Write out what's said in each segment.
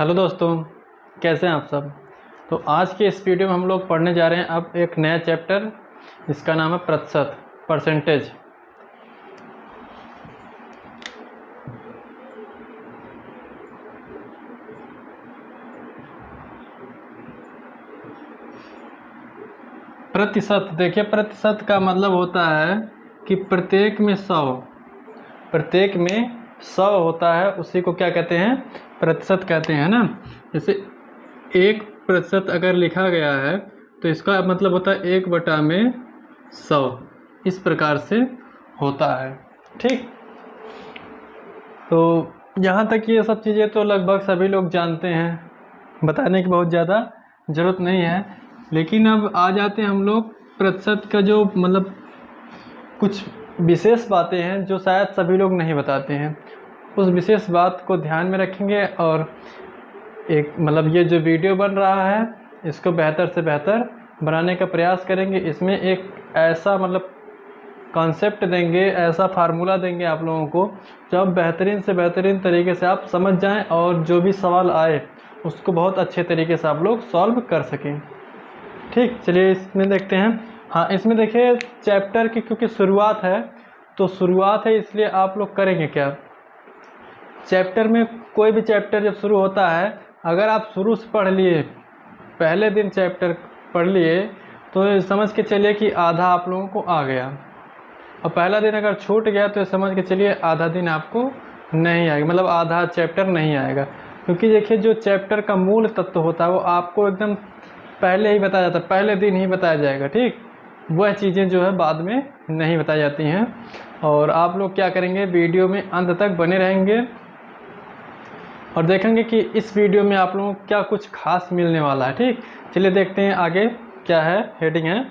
Hello दोस्तों, कैसे हैं आप सब। तो आज के इस वीडियो में हम लोग पढ़ने जा रहे हैं अब एक नया चैप्टर, जिसका नाम है प्रतिशत, परसेंटेज। प्रतिशत, देखिए प्रतिशत का मतलब होता है कि प्रत्येक में 100, प्रत्येक में 100 होता है, उसी को क्या कहते हैं, प्रतिशत कहते हैं ना। जैसे 1% अगर लिखा गया है तो इसका मतलब होता है 1 में 100, इस प्रकार से होता है। ठीक, तो यहाँ तक ये सब चीज़ें तो लगभग सभी लोग जानते हैं, बताने की बहुत ज़्यादा ज़रूरत नहीं है। लेकिन अब आ जाते हैं हम लोग प्रतिशत का जो मतलब कुछ विशेष बातें हैं जो शायद सभी लोग नहीं बताते हैं, उस विशेष बात को ध्यान में रखेंगे और एक मतलब ये जो वीडियो बन रहा है इसको बेहतर से बेहतर बनाने का प्रयास करेंगे। इसमें एक ऐसा मतलब कॉन्सेप्ट देंगे, ऐसा फार्मूला देंगे आप लोगों को जो आप बेहतरीन से बेहतरीन तरीके से आप समझ जाएं और जो भी सवाल आए उसको बहुत अच्छे तरीके से आप लोग सॉल्व कर सकें। ठीक, चलिए इसमें देखते हैं। हाँ, इसमें देखिए चैप्टर की क्योंकि शुरुआत है, तो शुरुआत है इसलिए आप लोग करेंगे क्या, चैप्टर में कोई भी चैप्टर जब शुरू होता है, अगर आप शुरू से पढ़ लिए, पहले दिन चैप्टर पढ़ लिए, तो समझ के चलिए कि आधा आप लोगों को आ गया। और पहला दिन अगर छूट गया तो समझ के चलिए आधा दिन आपको नहीं आएगा, मतलब आधा चैप्टर नहीं आएगा। क्योंकि देखिए जो चैप्टर का मूल तत्व होता है वो आपको एकदम पहले ही बताया जाता है, पहले दिन ही बताया जाएगा। ठीक, वह चीज़ें जो है बाद में नहीं बताई जाती हैं। और आप लोग क्या करेंगे, वीडियो में अंत तक बने रहेंगे और देखेंगे कि इस वीडियो में आप लोगों को क्या कुछ खास मिलने वाला है। ठीक, चलिए देखते हैं आगे क्या है। हेडिंग है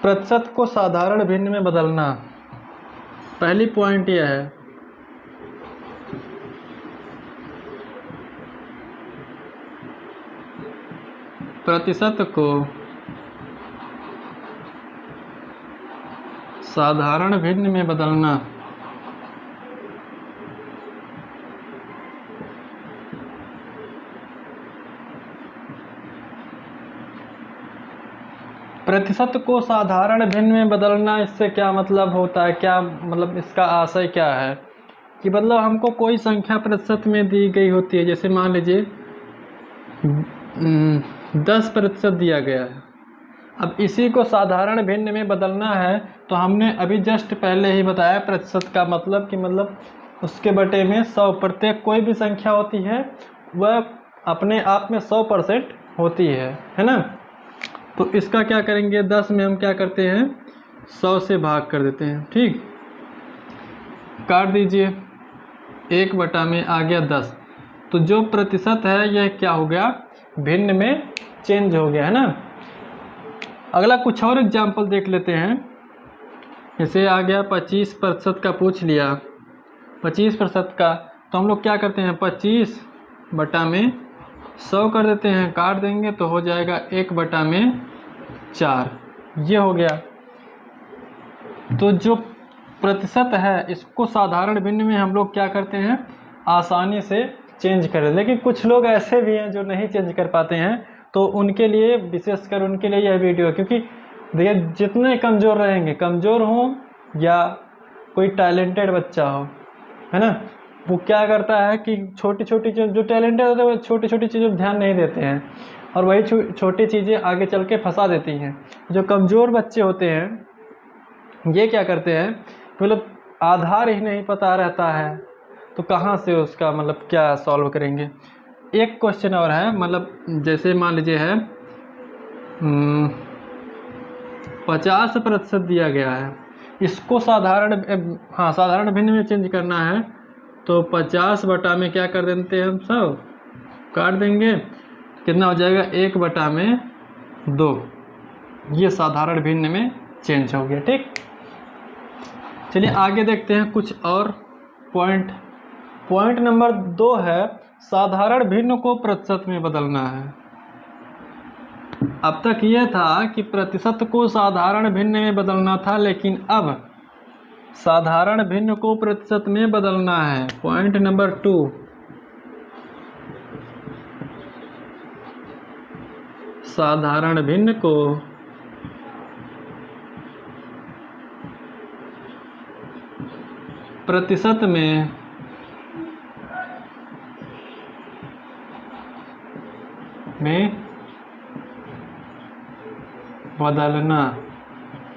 प्रतिशत को साधारण भिन्न में बदलना। पहली पॉइंट यह है, प्रतिशत को साधारण भिन्न में बदलना। प्रतिशत को साधारण भिन्न में बदलना, इससे क्या मतलब होता है, क्या मतलब इसका आशय क्या है कि मतलब हमको कोई संख्या प्रतिशत में दी गई होती है, जैसे मान लीजिए 10% दिया गया है। अब इसी को साधारण भिन्न में बदलना है, तो हमने अभी जस्ट पहले ही बताया प्रतिशत का मतलब कि मतलब उसके बटे में 100, प्रत्येक कोई भी संख्या होती है वह अपने आप में 100% होती है ना। तो इसका क्या करेंगे, 10 में हम क्या करते हैं, 100 से भाग कर देते हैं। ठीक, काट दीजिए, 1 में आ गया 10। तो जो प्रतिशत है यह क्या हो गया, भिन्न में चेंज हो गया है ना। अगला कुछ और एग्जाम्पल देख लेते हैं। जैसे आ गया 25% का पूछ लिया, 25% का, तो हम लोग क्या करते हैं, 25 बटा में 100 कर देते हैं, काट देंगे तो हो जाएगा 1 बटा में 4, ये हो गया। तो जो प्रतिशत है इसको साधारण भिन्न में हम लोग क्या करते हैं, आसानी से चेंज करें। लेकिन कुछ लोग ऐसे भी हैं जो नहीं चेंज कर पाते हैं, तो उनके लिए विशेषकर उनके लिए यह वीडियो, क्योंकि देखिए जितने कमज़ोर रहेंगे, कमज़ोर हो या कोई टैलेंटेड बच्चा हो, है ना, वो क्या करता है कि छोटी छोटी जो टैलेंटेड होते हैं वो छोटी छोटी चीज़ों पर ध्यान नहीं देते हैं, और वही छोटी चीज़ें आगे चल के फंसा देती हैं। जो कमज़ोर बच्चे होते हैं ये क्या करते हैं, मतलब आधार ही नहीं पता रहता है, तो कहाँ से उसका मतलब क्या सॉल्व करेंगे। एक क्वेश्चन और है, मतलब जैसे मान लीजिए है 50% दिया गया है, इसको साधारण साधारण भिन्न में चेंज करना है, तो 50 बटा में क्या कर देते हैं हम, सब काट देंगे, कितना हो जाएगा, 1 बटा में 2, ये साधारण भिन्न में चेंज हो गया। ठीक, चलिए आगे देखते हैं कुछ और पॉइंट। पॉइंट नंबर 2 है साधारण भिन्न को प्रतिशत में बदलना है। अब तक यह था कि प्रतिशत को साधारण भिन्न में बदलना था, लेकिन अब साधारण भिन्न को प्रतिशत में बदलना है। पॉइंट नंबर 2, साधारण भिन्न को प्रतिशत में बदलना।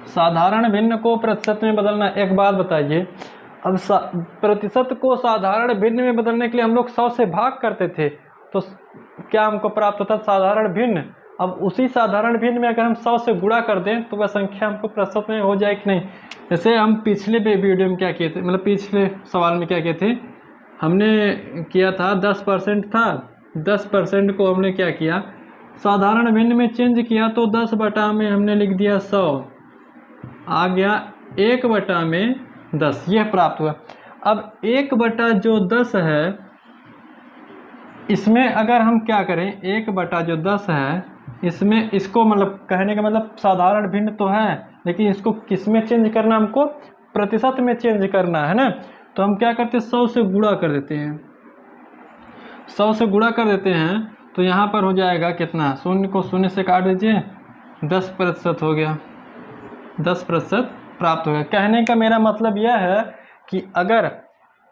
साधारण भिन्न को प्रतिशत में बदलना। एक बात बताइए, अब प्रतिशत को साधारण भिन्न में बदलने के लिए हम लोग 100 से भाग करते थे, तो क्या हमको प्राप्त होता साधारण भिन्न। अब उसी साधारण भिन्न में अगर हम 100 से गुणा कर दें तो वह संख्या हमको प्रतिशत में हो जाए कि नहीं। जैसे हम पिछले वीडियो में क्या किए थे, मतलब पिछले सवाल में क्या किए थे, हमने किया था 10% था, 10% को हमने क्या किया, साधारण भिन्न में चेंज किया, तो 10 बटा में हमने लिख दिया 100, आ गया 1 बटा में 10, यह प्राप्त हुआ। अब 1 बटा जो 10 है, इसमें अगर हम क्या करें, 1 बटा जो 10 है, इसमें इसको मतलब कहने का मतलब साधारण भिन्न तो है, लेकिन इसको किस में चेंज करना, हमको प्रतिशत में चेंज करना है ना। तो हम क्या करते हैं, 100 से गुणा कर देते हैं, 100 से गुणा कर देते हैं, तो यहाँ पर हो जाएगा कितना, शून्य को शून्य से काट दीजिए, 10% हो गया, 10% प्राप्त हो गया। कहने का मेरा मतलब यह है कि अगर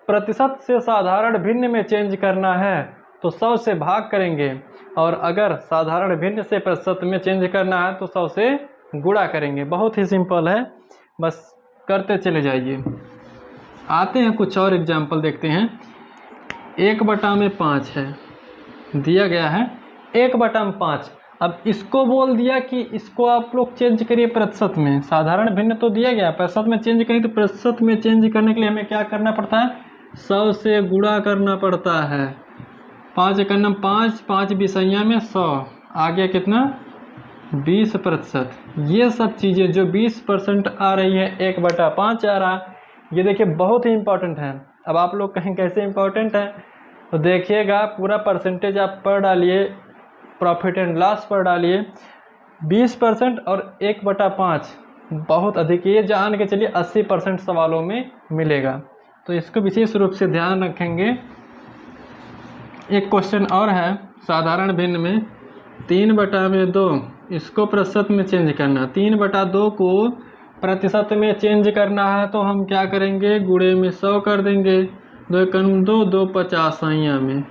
प्रतिशत से साधारण भिन्न में चेंज करना है तो 100 से भाग करेंगे, और अगर साधारण भिन्न से प्रतिशत में चेंज करना है तो 100 से गुणा करेंगे। बहुत ही सिंपल है, बस करते चले जाइए। आते हैं कुछ और एग्जाम्पल देखते हैं। 1 बटा में 5 है, दिया गया है 1 बटा में 5। अब इसको बोल दिया कि इसको आप लोग चेंज करिए प्रतिशत में। साधारण भिन्न तो दिया गया, प्रतिशत में चेंज करिए, तो प्रतिशत में चेंज करने के लिए हमें क्या करना पड़ता है, 100 से गुणा करना पड़ता है। 5 एकन्ना 5, 5 बिसैया में 100, आ गया कितना, 20%। ये सब चीज़ें जो 20% आ रही है, 1 बटा 5 आ रहा, ये देखिए बहुत ही इंपॉर्टेंट है। अब आप लोग कहें कैसे इंपॉर्टेंट है, तो देखिएगा पूरा परसेंटेज आप पढ़ डालिए, प्रॉफिट एंड लॉस पर डालिए। 20% और 1 बटा 5 बहुत अधिक, ये जान के चलिए 80% सवालों में मिलेगा, तो इसको विशेष रूप से ध्यान रखेंगे। एक क्वेश्चन और है साधारण भिन्न में, 3 बटा में 2, इसको प्रतिशत में चेंज करना। 3 बटा 2 को प्रतिशत में चेंज करना है तो हम क्या करेंगे, गुणे में 100 कर देंगे, 2 एकम 2, 2 50 में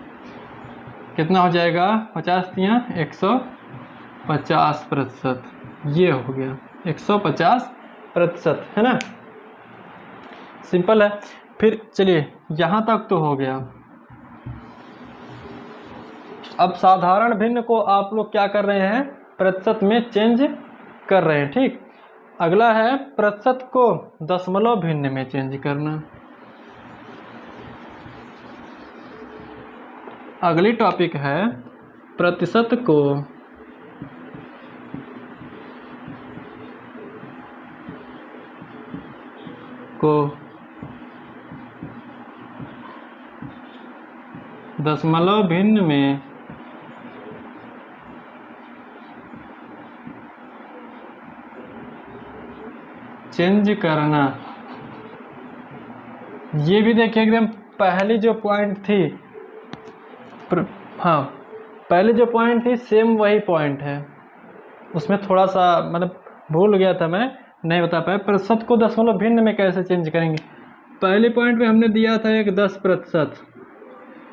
कितना हो जाएगा, 50 तिया 150%, ये हो गया 150%, है ना। सिंपल है। फिर चलिए यहाँ तक तो हो गया। अब साधारण भिन्न को आप लोग क्या कर रहे हैं, प्रतिशत में चेंज कर रहे हैं, ठीक। अगला है प्रतिशत को दशमलव भिन्न में चेंज करना। अगली टॉपिक है प्रतिशत को दशमलव भिन्न में चेंज करना। ये भी देखिए एकदम पहली जो पॉइंट थी, हाँ पहले जो पॉइंट थी सेम वही पॉइंट है, उसमें थोड़ा सा मतलब भूल गया था, मैं नहीं बता पाया। प्रतिशत को दशमलव भिन्न में कैसे चेंज करेंगे, पहले पॉइंट में हमने दिया था एक 10%,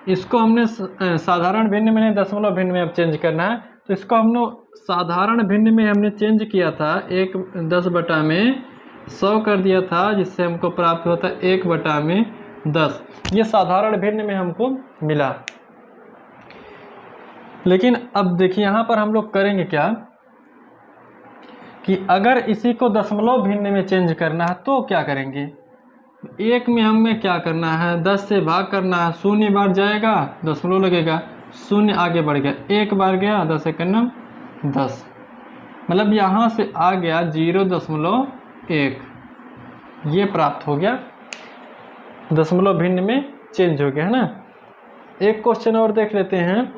इसको हमने साधारण भिन्न में नहीं दशमलव भिन्न में अब चेंज करना है, तो इसको हमने साधारण भिन्न में हमने चेंज किया था, 10 बटा में 100 कर दिया था, जिससे हमको प्राप्त होता 1 बटा में 10। ये साधारण भिन्न में हमको मिला। लेकिन अब देखिए यहाँ पर हम लोग करेंगे क्या कि अगर इसी को दशमलव भिन्न में चेंज करना है तो क्या करेंगे, एक में हमें क्या करना है, 10 से भाग करना है, 0 बार जाएगा दशमलव लगेगा, 0 आगे बढ़ गया, 1 बार गया 10 एकन्ना 10, मतलब यहाँ से आ गया 0.1, ये प्राप्त हो गया, दशमलव भिन्न में चेंज हो गया, है ना। एक क्वेश्चन और देख लेते हैं।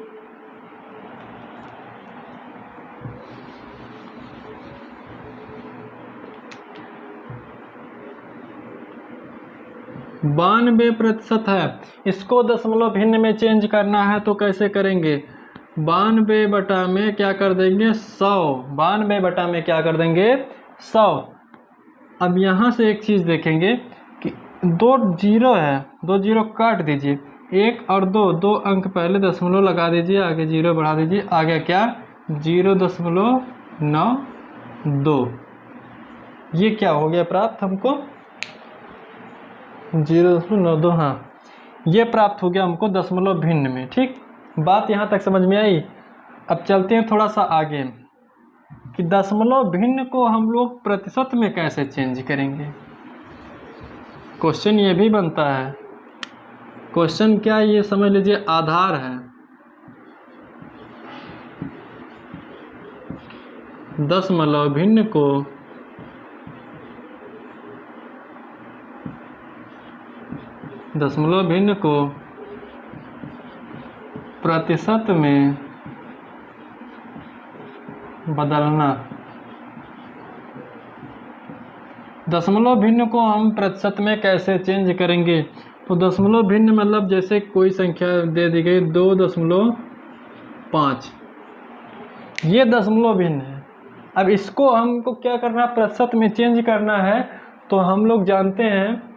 ,92% है, इसको दशमलव भिन्न में चेंज करना है तो कैसे करेंगे, 92 बटा में क्या कर देंगे 100, 92 बटा में क्या कर देंगे 100। अब यहाँ से एक चीज़ देखेंगे कि 2 जीरो है, 2 जीरो काट दीजिए, 1 और 2, 2 अंक पहले दशमलव लगा दीजिए, आगे जीरो बढ़ा दीजिए, आ गया क्या 0.92। ये क्या हो गया प्राप्त हमको 0.92, हाँ ये प्राप्त हो गया हमको दशमलव भिन्न में। ठीक, बात यहाँ तक समझ में आई। अब चलते हैं थोड़ा सा आगे कि दशमलव भिन्न को हम लोग प्रतिशत में कैसे चेंज करेंगे। क्वेश्चन ये भी बनता है। क्वेश्चन क्या ये समझ लीजिए आधार है, दशमलव भिन्न को प्रतिशत में बदलना। दशमलव भिन्न को हम प्रतिशत में कैसे चेंज करेंगे, तो दशमलव भिन्न मतलब जैसे कोई संख्या दे दी गई 2.5, ये दशमलव भिन्न है। अब इसको हमको क्या करना है प्रतिशत में चेंज करना है। तो हम लोग जानते हैं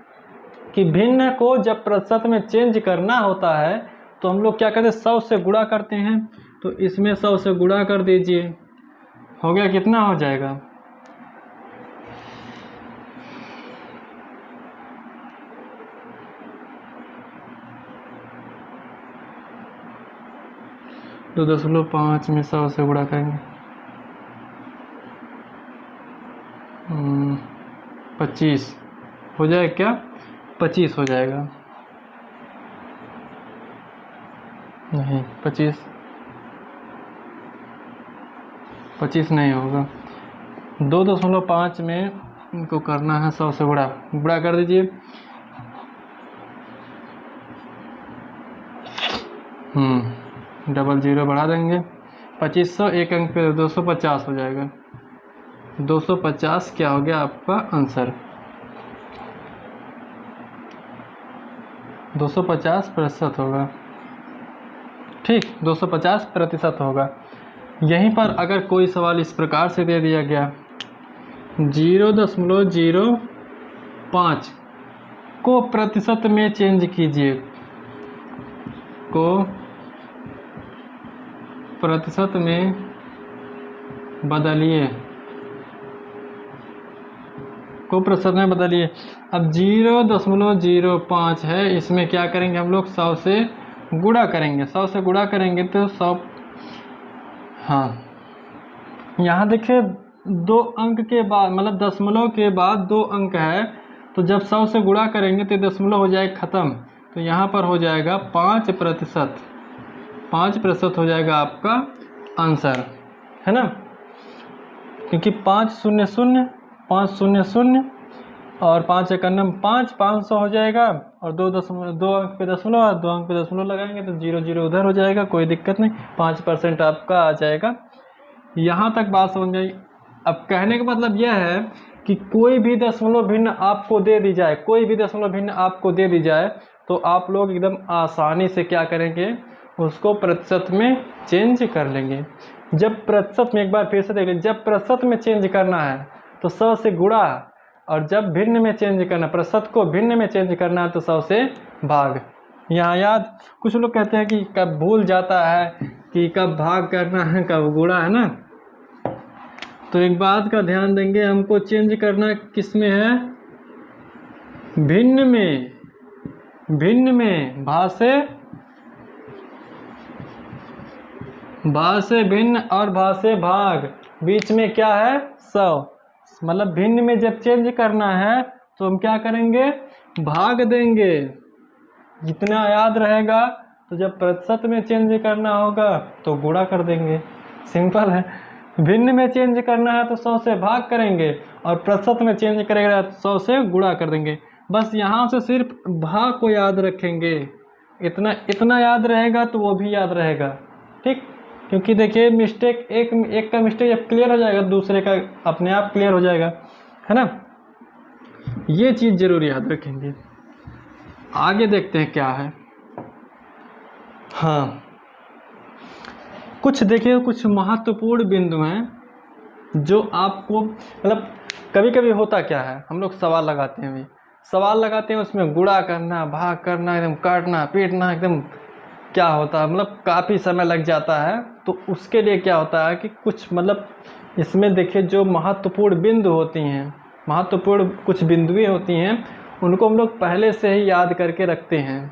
कि भिन्न को जब प्रतिशत में चेंज करना होता है तो हम लोग क्या करते हैं 100 से गुणा करते हैं। तो इसमें 100 से गुणा कर दीजिए, हो गया कितना हो जाएगा 2.5 में 100 से गुणा करेंगे 25 हो जाएगा, क्या 25 हो जाएगा, नहीं 25 नहीं होगा। 2.5 में इनको करना है 100 से गुणा कर दीजिए, डबल जीरो बढ़ा देंगे, 2500 एक अंक पे 250 हो जाएगा। 250 क्या हो गया आपका आंसर, 250 प्रतिशत होगा। ठीक, 250 प्रतिशत होगा। यहीं पर अगर कोई सवाल इस प्रकार से दे दिया गया 0.05 को प्रतिशत में चेंज कीजिए, को प्रतिशत में बदलिए, को प्रतिशत में बदलिए। अब 0.05 है, इसमें क्या करेंगे हम लोग 100 से गुणा करेंगे, 100 से गुणा करेंगे तो 100, हाँ यहाँ देखिए 2 अंक के बाद मतलब दशमलव के बाद 2 अंक है, तो जब 100 से गुणा करेंगे तो दशमलव हो जाएगा ख़त्म। तो यहाँ पर हो जाएगा 5% हो जाएगा आपका आंसर, है ना, क्योंकि 500 और 5 एकन्नम 500 हो जाएगा, और 2 अंक पे दशमलव, 2 अंक पे दशमलव लगाएंगे तो 0 उधर हो जाएगा, कोई दिक्कत नहीं, 5% आपका आ जाएगा। यहाँ तक बात समझ गई। अब कहने का मतलब यह है कि कोई भी दशमलव भिन्न आपको दे दी जाए, कोई भी दशमलव भिन्न आपको दे दी जाए तो आप लोग एकदम आसानी से क्या करेंगे उसको प्रतिशत में चेंज कर लेंगे। जब प्रतिशत में, एक बार फिर से देख लीजिए, जब प्रतिशत में चेंज करना है तो 100 से गुणा, और जब भिन्न में चेंज करना, प्रतिशत को भिन्न में चेंज करना है तो 100 से भाग। यहाँ याद, कुछ लोग कहते हैं कि कब भूल जाता है कि कब भाग करना है कब गुणा, है ना। तो एक बात का ध्यान देंगे, हमको चेंज करना किस में है, भिन्न में, भा से भिन्न और भा से भाग, बीच में क्या है 100, मतलब भिन्न में जब चेंज करना है तो हम क्या करेंगे भाग देंगे, जितना याद रहेगा। तो जब प्रतिशत में चेंज करना होगा तो गुणा कर देंगे, सिंपल है। भिन्न में चेंज करना है तो 100 से भाग करेंगे, और प्रतिशत में चेंज करेगा तो 100 से गुणा कर देंगे। बस यहाँ से सिर्फ भाग को याद रखेंगे, इतना याद रहेगा तो वो भी याद रहेगा, ठीक। क्योंकि देखिए मिस्टेक एक का मिस्टेक जब क्लियर हो जाएगा दूसरे का अपने आप क्लियर हो जाएगा, है ना। ये चीज़ जरूर याद रखेंगे। आगे देखते हैं क्या है। हाँ, कुछ देखिए, कुछ महत्वपूर्ण बिंदु हैं जो आपको मतलब कभी कभी होता क्या है, हम लोग सवाल लगाते हैं, सवाल लगाते हैं, उसमें गुणा करना, भाग करना, एकदम काटना पीटना, एकदम क्या होता है, मतलब काफ़ी समय लग जाता है। तो उसके लिए क्या होता है कि कुछ मतलब इसमें देखिए जो महत्वपूर्ण बिंदु होती हैं, महत्वपूर्ण कुछ बिंदुएं होती हैं, उनको हम लोग पहले से ही याद करके रखते हैं,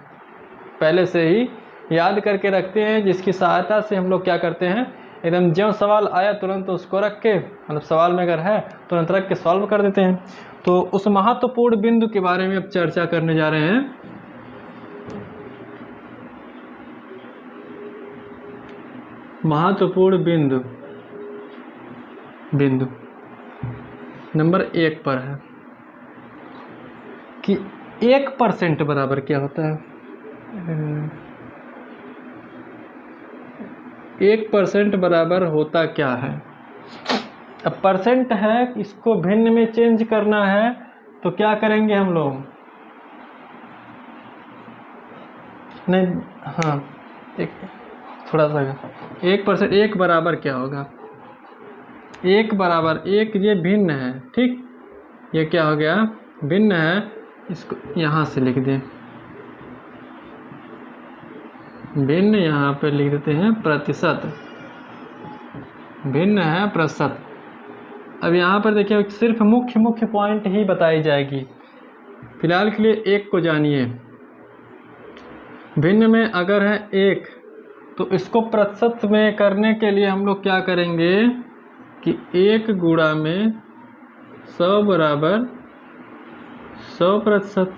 पहले से ही याद करके रखते हैं, जिसकी सहायता से हम लोग क्या करते हैं, एकदम जो सवाल आया तुरंत उसको रख के, मतलब सवाल में अगर है तुरंत रख के सॉल्व कर देते हैं। तो उस महत्वपूर्ण बिंदु के बारे में अब चर्चा करने जा रहे हैं। महत्वपूर्ण बिंदु नंबर 1 पर है कि 1% बराबर क्या होता है। 1% बराबर होता क्या है। अब परसेंट है, इसको भिन्न में चेंज करना है, तो क्या करेंगे हम लोग, नहीं हाँ एक थोड़ा सा 1%, 1 बराबर क्या होगा, 1 बराबर 1, ये भिन्न है, ठीक, ये क्या हो गया, भिन्न है, इसको यहाँ से लिख दें, भिन्न यहाँ पे लिख देते हैं प्रतिशत, भिन्न है प्रतिशत। अब यहाँ पर देखिए सिर्फ मुख्य पॉइंट ही बताई जाएगी, फिलहाल के लिए 1 को जानिए। भिन्न में अगर है 1, तो इसको प्रतिशत में करने के लिए हम लोग क्या करेंगे कि 1 गुणा में 100 बराबर 100%,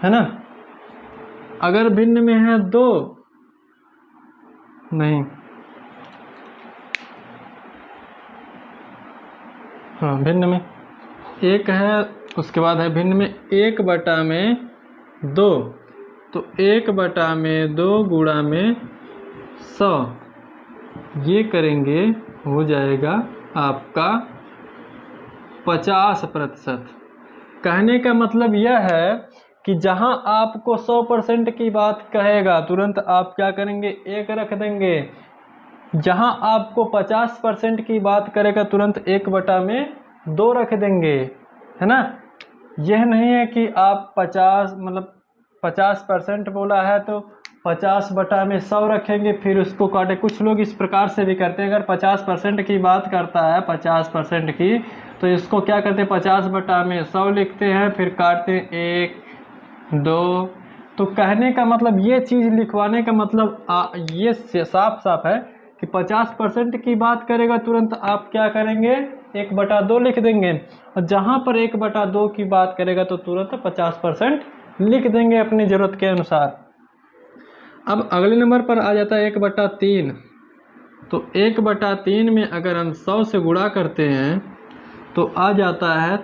है ना। अगर भिन्न में है 2, नहीं हाँ भिन्न में 1 है, उसके बाद है भिन्न में 1 बटा में 2, तो 1 बटा में 2 गुणा में 100, ये करेंगे हो जाएगा आपका 50%। कहने का मतलब यह है कि जहां आपको 100% की बात कहेगा तुरंत आप क्या करेंगे, 1 रख देंगे। जहां आपको 50% की बात करेगा तुरंत 1 बटा में 2 रख देंगे, है ना। यह नहीं है कि आप 50% बोला है तो 50 बटा में 100 रखेंगे फिर उसको काटे। कुछ लोग इस प्रकार से भी करते हैं, अगर 50% की बात करता है 50% की, तो इसको क्या करते हैं 50 बटा में 100 लिखते हैं, फिर काटते हैं 1 2। तो कहने का मतलब ये चीज़ लिखवाने का मतलब ये साफ साफ है कि 50% की बात करेगा तुरंत आप क्या करेंगे 1 बटा 2 लिख देंगे, और जहाँ पर 1 बटा 2 की बात करेगा तो तुरंत 50% लिख देंगे अपनी ज़रूरत के अनुसार। अब अगले नंबर पर आ जाता है 1 बटा 3। तो 1 बटा 3 में अगर हम 100 से गुणा करते हैं तो आ जाता है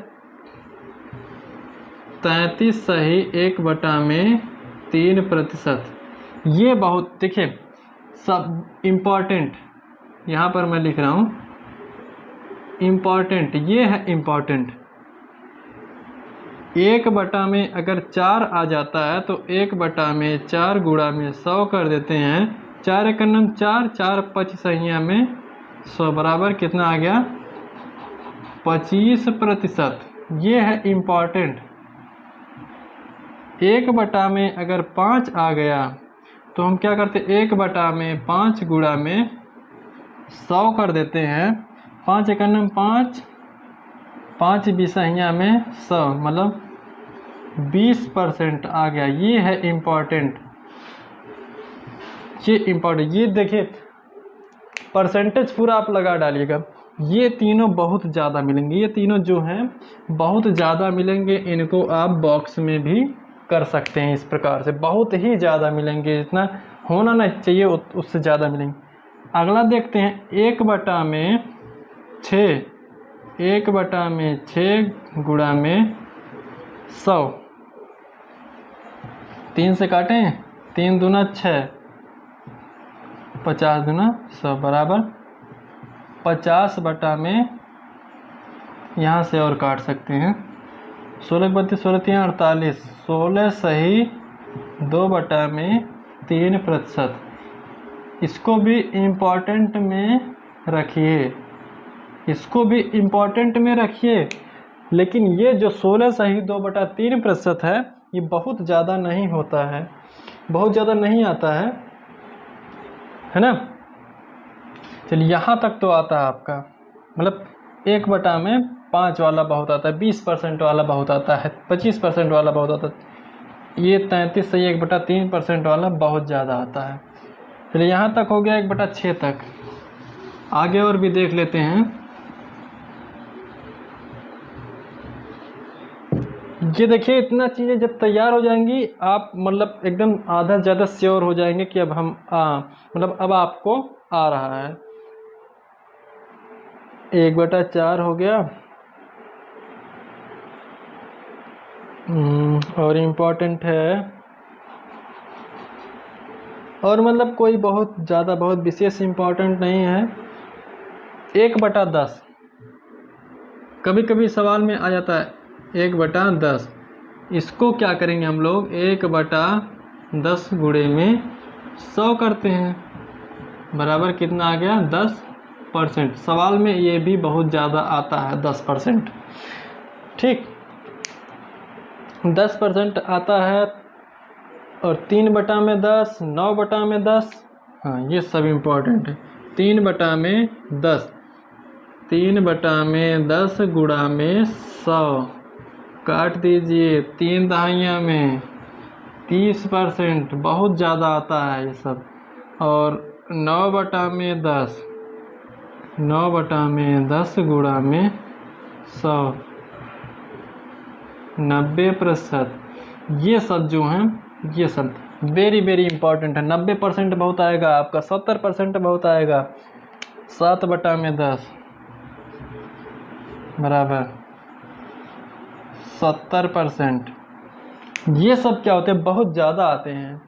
33 सही 1 बटा में 3%। ये बहुत देखिए सब इम्पॉर्टेंट, यहाँ पर मैं लिख रहा हूँ इम्पॉर्टेंट, ये है इम्पॉर्टेंट। 1 बटा में अगर 4 आ जाता है तो 1 बटा में 4 गुणा में 100 कर देते हैं, 4 एक नम 4, 4 25 में 100 बराबर कितना आ गया 25%। ये है इम्पॉर्टेंट। 1 बटा में अगर 5 आ गया तो हम क्या करते, 1 बटा में 5 गुणा में 100 कर देते हैं, 5 एक नम 5, 5 बीसहिया में 100 मतलब 20% आ गया। ये है इम्पॉर्टेंट, ये इम्पॉर्टेंट। ये देखिए परसेंटेज पूरा आप लगा डालिएगा, ये तीनों बहुत ज़्यादा मिलेंगे, ये तीनों जो हैं बहुत ज़्यादा मिलेंगे। इनको आप बॉक्स में भी कर सकते हैं, इस प्रकार से बहुत ही ज़्यादा मिलेंगे, जितना होना नहीं चाहिए उससे ज़्यादा मिलेंगे। अगला देखते हैं 1 बटा में 6, 1 बटा में 6 गुणा में 100, 3 से काटें, 3 दूना 6, 50 दूना 100 बराबर 50 बटा में, यहाँ से और काट सकते हैं, 16 32 16 3 48, 16 सही 2 बटा में 3%। इसको भी इम्पोर्टेंट में रखिए, इसको भी इम्पोर्टेंट में रखिए। लेकिन ये जो 16 - 2/3% है, ये बहुत ज़्यादा नहीं होता है, बहुत ज़्यादा नहीं आता है ना। चलिए यहाँ तक तो आता है आपका, मतलब 1/5 वाला बहुत आता है, 20% वाला बहुत आता है, 25% वाला बहुत आता है। ये 33 से 1/3% वाला बहुत ज़्यादा आता है। चलिए यहाँ तक हो गया 1/6 तक। आगे और भी देख लेते हैं। ये देखिए, इतना चीज़ें जब तैयार हो जाएंगी आप मतलब एकदम आधा ज़्यादा श्योर हो जाएंगे कि अब हम मतलब अब आपको आ रहा है। 1/4 हो गया। और इम्पोर्टेंट है, और मतलब कोई बहुत ज़्यादा बहुत विशेष इम्पोर्टेंट नहीं है। 1/10 कभी कभी सवाल में आ जाता है, 1/10। इसको क्या करेंगे हम लोग, 1/10 गुणे में 100 करते हैं, बराबर कितना आ गया, 10%। सवाल में ये भी बहुत ज़्यादा आता है, 10%। ठीक, 10% आता है। और 3/10, 9/10, हाँ ये सब इम्पोर्टेंट है। 3/10, 3/10 गुणा में 100, काट दीजिए, 3 दहाइयाँ में 30%, बहुत ज़्यादा आता है ये सब। और 9/10, 9/10 गुणा में 100, 90%। ये सब जो हैं, ये सब वेरी वेरी इंपॉर्टेंट है। 90% बहुत आएगा आपका, 70% बहुत आएगा। 7/10 बराबर 70%। ये सब क्या होते हैं, बहुत ज़्यादा आते हैं,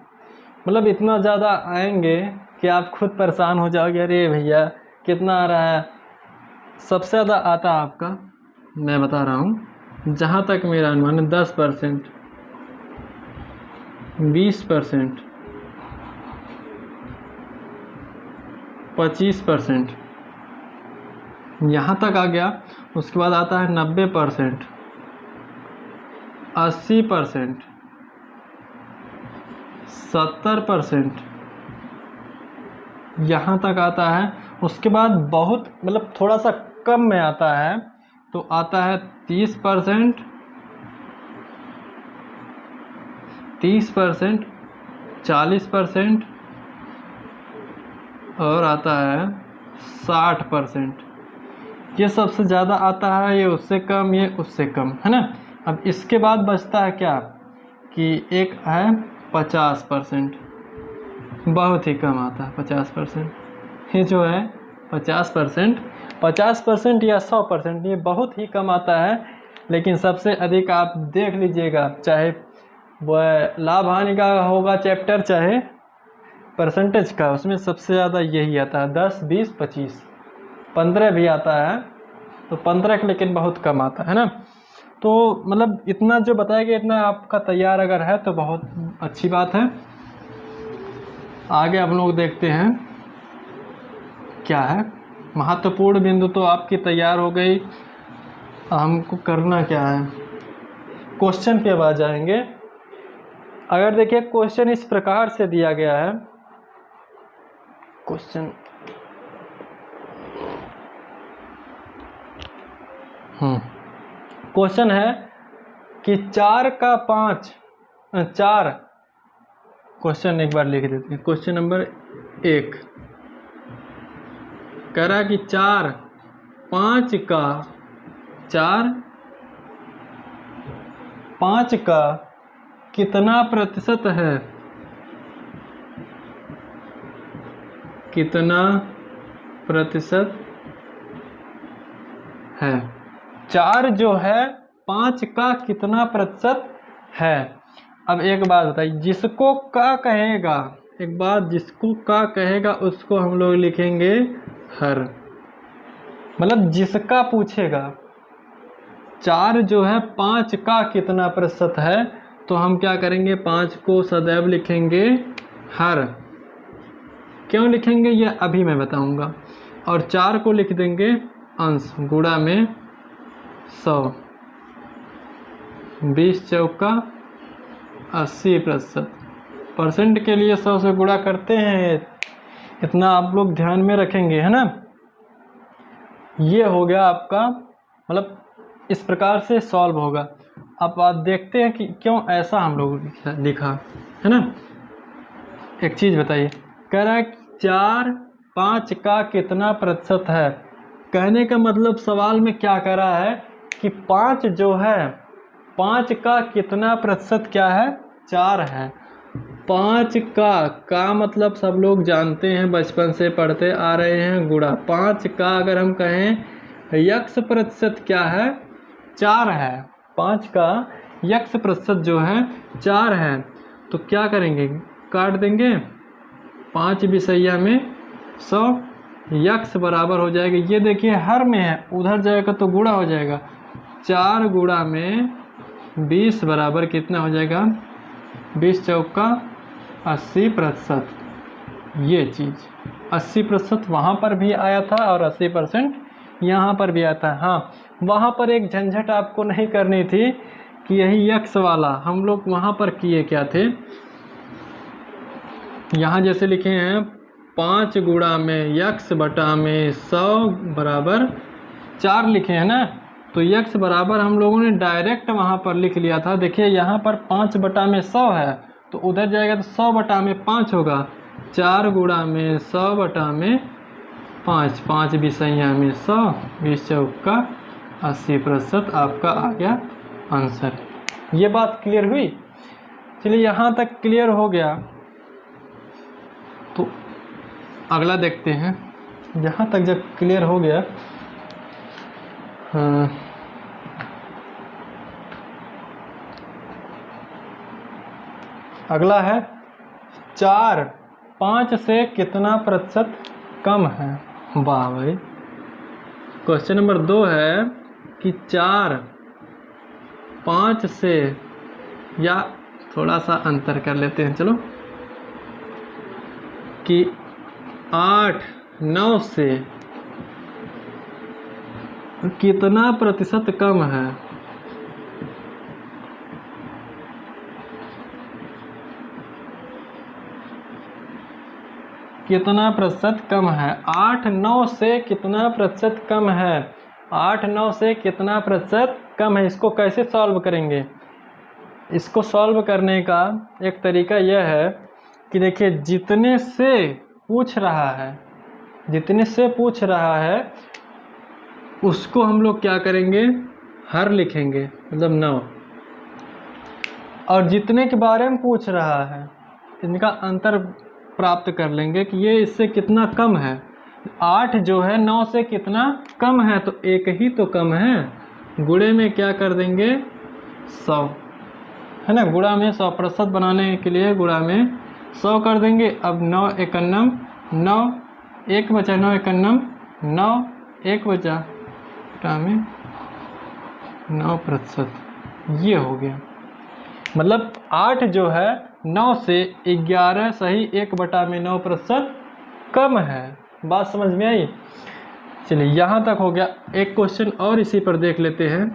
मतलब इतना ज़्यादा आएंगे कि आप खुद परेशान हो जाओगे, अरे भैया कितना आ रहा है। सबसे ज़्यादा आता है आपका, मैं बता रहा हूँ जहाँ तक मेरा अनुमान है, 10%, 20%, 25%, यहाँ तक आ गया। उसके बाद आता है 90%, 80%, 70%, यहाँ तक आता है। उसके बाद बहुत मतलब थोड़ा सा कम में आता है, तो आता है 30%, 30%, 40%, और आता है 60%। ये सबसे ज़्यादा आता है, ये उससे कम, ये उससे कम, है ना। अब इसके बाद बचता है क्या, कि एक है 50%, बहुत ही कम आता है 50%। ये जो है 50%, 50% या 100%, ये बहुत ही कम आता है। लेकिन सबसे अधिक आप देख लीजिएगा, चाहे वह लाभ हानि का होगा चैप्टर, चाहे परसेंटेज का, उसमें सबसे ज़्यादा यही आता है। 10, 20, 25, 15 भी आता है, तो 15 लेकिन बहुत कम आता है ना। तो मतलब इतना जो बताया गया, इतना आपका तैयार अगर है तो बहुत अच्छी बात है। आगे हम लोग देखते हैं क्या है। महत्वपूर्ण बिंदु तो आपकी तैयार हो गई, हमको करना क्या है, क्वेश्चन पे आ जाएंगे। अगर देखिए क्वेश्चन इस प्रकार से दिया गया है, क्वेश्चन है कि 4 का 5, 4, क्वेश्चन एक बार लिख देते हैं। क्वेश्चन नंबर 1 कह रहा है कि 4 5 का 4 5 का कितना प्रतिशत है, कितना प्रतिशत है। 4 जो है 5 का कितना प्रतिशत है। अब एक बात बताइए, जिसको का कहेगा, एक बात, जिसको का कहेगा उसको हम लोग लिखेंगे हर, मतलब जिसका पूछेगा। 4 जो है 5 का कितना प्रतिशत है, तो हम क्या करेंगे, 5 को सदैव लिखेंगे हर। क्यों लिखेंगे ये अभी मैं बताऊंगा। और 4 को लिख देंगे अंश, गुणा में 100, 20 चौका 80%। परसेंट के लिए 100 से गुणा करते हैं, इतना आप लोग ध्यान में रखेंगे, है ना। ये हो गया आपका, मतलब इस प्रकार से सॉल्व होगा। अब बात देखते हैं कि क्यों ऐसा हम लोग लिखा, है ना। एक चीज़ बताइए, कह रहा है 4 5 का कितना प्रतिशत है। कहने का मतलब सवाल में क्या कह रहा है कि 5 जो है, 5 का कितना प्रतिशत क्या है, 4 है। 5 का मतलब सब लोग जानते हैं, बचपन से पढ़ते आ रहे हैं, गुणा। 5 का अगर हम कहें यक्स प्रतिशत क्या है, 4 है। 5 का यक्स प्रतिशत जो है 4 है। तो क्या करेंगे, काट देंगे, 5 बिसैया में 100, यक्स बराबर हो जाएगा, ये देखिए हर में है, उधर जाएगा तो गुणा हो जाएगा। 4 गुणा में 20 बराबर कितना हो जाएगा, 20 चौका 80%। ये चीज़ 80% वहाँ पर भी आया था और 80% यहाँ पर भी आया था। हाँ, वहाँ पर एक झंझट आपको नहीं करनी थी कि यही यक्स वाला, हम लोग वहाँ पर किए क्या थे, यहाँ जैसे लिखे हैं 5 गुणा में यक्स बटा में 100 बराबर 4 लिखे हैं ना। तो यक्स बराबर हम लोगों ने डायरेक्ट वहाँ पर लिख लिया था। देखिए यहाँ पर 5 बटा में 100 है, तो उधर जाएगा तो 100 बटा में 5 होगा। 4 गुणा में 100 बटा में 5, 5 बिसैया में 100, 20 चौका 80% आपका आ गया आंसर। ये बात क्लियर हुई। चलिए यहाँ तक क्लियर हो गया, तो अगला देखते हैं। यहाँ तक जब क्लियर हो गया, हाँ, अगला है 4 5 से कितना प्रतिशत कम है। वाह भाई, क्वेश्चन नंबर 2 है कि 4 5 से, या थोड़ा सा अंतर कर लेते हैं, चलो, कि 8 9 से कितना प्रतिशत कम है। कितना प्रतिशत कम है, 8 9 से कितना प्रतिशत कम है, 8 9 से कितना प्रतिशत कम है। इसको कैसे सॉल्व करेंगे, इसको सॉल्व करने का एक तरीका यह है कि देखिए जितने से पूछ रहा है, जितने से पूछ रहा है उसको हम लोग क्या करेंगे, हर लिखेंगे, मतलब 9, और जितने के बारे में पूछ रहा है इनका अंतर प्राप्त कर लेंगे कि ये इससे कितना कम है। 8 जो है 9 से कितना कम है, तो एक ही तो कम है, गुणे में क्या कर देंगे 100, है ना। गुणा में 100% बनाने के लिए गुणा में 100 कर देंगे। अब 9 51 9, 1 बचा, 9 51 9, 1 बचा, गुणा में 9%। ये हो गया, मतलब 8 जो है 9 से 11 सही 1 बटा में 9% कम है। बात समझ में आई। चलिए यहाँ तक हो गया। एक क्वेश्चन और इसी पर देख लेते हैं।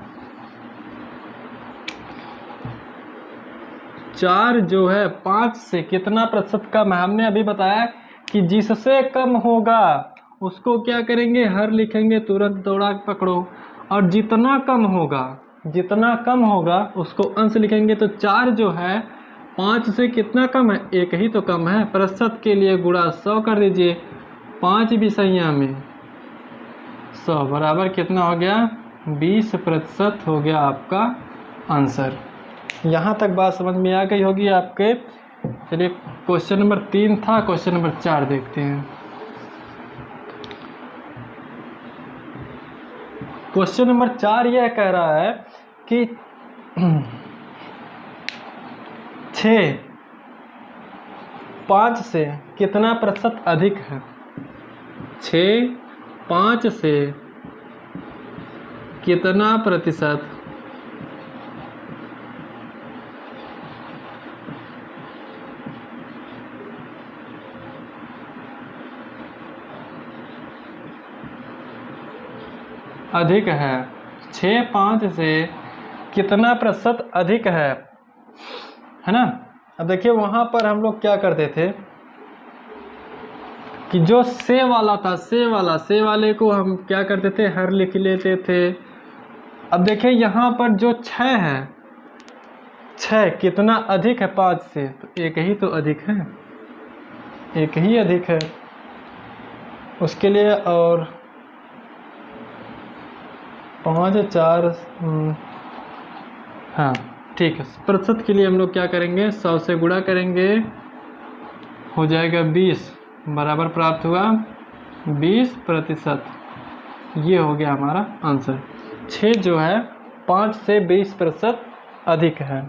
4 जो है 5 से कितना प्रतिशत कम है। हमने अभी बताया कि जिससे कम होगा उसको क्या करेंगे, हर लिखेंगे, तुरंत दौड़ा पकड़ो। और जितना कम होगा, जितना कम होगा उसको अंश लिखेंगे। तो 4 जो है 5 से कितना कम है, एक ही तो कम है, प्रतिशत के लिए गुणा 100 कर दीजिए। 5 बिसैया में 100 बराबर कितना हो गया, 20% हो गया आपका आंसर। यहाँ तक बात समझ में आ गई होगी आपके। चलिए क्वेश्चन नंबर 3 था, क्वेश्चन नंबर 4 देखते हैं। क्वेश्चन नंबर 4 यह कह रहा है कि 6 5 से कितना प्रतिशत अधिक है। 6 5 से कितना प्रतिशत अधिक है। 6 5 से कितना प्रतिशत अधिक है ना। अब देखिए वहाँ पर हम लोग क्या करते थे कि जो से वाला था, से वाले को हम क्या करते थे, हर लिख लेते थे। अब देखिए यहाँ पर जो 6 है, 6 कितना अधिक है 5 से, तो एक ही तो अधिक है, एक ही अधिक है उसके लिए। और 5 4 हाँ ठीक है। प्रतिशत के लिए हम लोग क्या करेंगे, 100 से गुणा करेंगे, हो जाएगा 20 बराबर प्राप्त हुआ 20%। ये हो गया हमारा आंसर। 6 जो है 5 से 20% अधिक है।